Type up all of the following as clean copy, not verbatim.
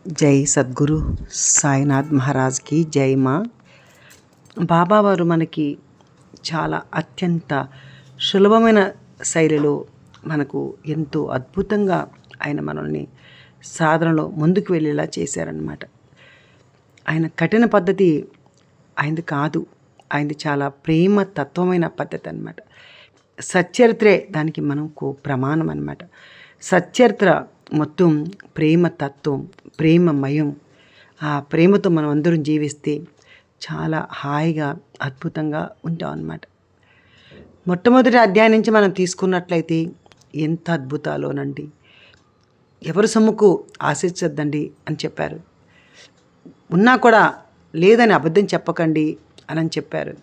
జై సద్గురు సాయినాథ్ మహారాజ్కి జై మా. బాబావారు మనకి చాలా అత్యంత సులభమైన శైలిలో మనకు ఎంతో అద్భుతంగా ఆయన మనల్ని సాధనలో ముందుకు వెళ్ళేలా చేశారనమాట. ఆయన కఠిన పద్ధతి ఆయనది కాదు, ఆయనది చాలా ప్రేమ తత్వమైన పద్ధతి అనమాట. సచ్చరిత్రే దానికి మనకు ప్రమాణం అనమాట. సచ్చరిత్ర మొత్తం ప్రేమ తత్వం, ప్రేమమయం. ఆ ప్రేమతో మనం అందరం జీవిస్తే చాలా హాయిగా అద్భుతంగా ఉంటాం అన్నమాట. మొట్టమొదటి అధ్యాయం నుంచి మనం తీసుకున్నట్లయితే ఎంత అద్భుతాలోనండి. ఎవరి సొమ్ముకు ఆశించద్దండి అని చెప్పారు. ఉన్నా కూడా లేదని అబద్ధం చెప్పకండి అని చెప్పారు.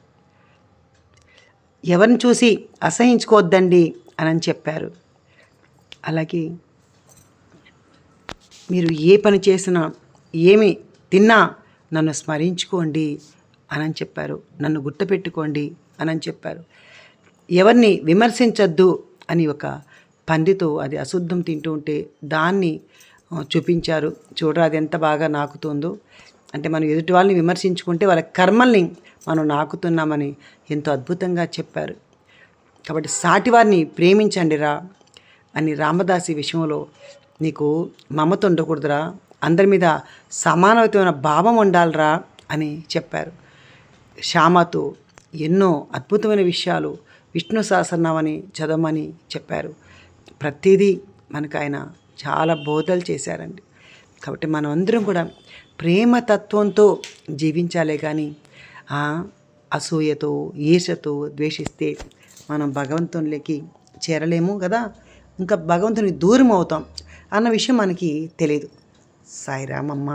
ఎవరిని చూసి అసహించుకోవద్దండి అని చెప్పారు. అలాగే మీరు ఏ పని చేసినా, ఏమి తిన్నా నన్ను స్మరించుకోండి అని చెప్పారు. నన్ను గుర్తుపెట్టుకోండి అని చెప్పారు. ఎవరిని విమర్శించద్దు అని ఒక పందితో అది అశుద్ధం తింటూ ఉంటే దాన్ని చూపించారు. చూడరా అది ఎంత బాగా నాకుతుందో. అంటే మనం ఎదుటి వాళ్ళని విమర్శించుకుంటే వాళ్ళ కర్మల్ని మనం నాకుతున్నామని ఎంతో అద్భుతంగా చెప్పారు. కాబట్టి సాటివారిని ప్రేమించండిరా అని రామదాసి విషయంలో నీకు మమత ఉండకూడదురా, అందరి మీద సమానమైన భావం ఉండాలిరా అని చెప్పారు. శ్యామతో ఎన్నో అద్భుతమైన విషయాలు విష్ణు సహస్రనామని చదవమని చెప్పారు. ప్రతిదీ మనకు ఆయన చాలా బోధలు చేశారండి. కాబట్టి మనం అందరం కూడా ప్రేమతత్వంతో జీవించాలే కానీ అసూయతో, ఈర్షతో ద్వేషిస్తే మనం భగవంతునిలోకి చేరలేము కదా, ఇంకా భగవంతునికి దూరం అవుతాం అన్న విషయం మనకి తెలియదు. సాయిరామమ్మ.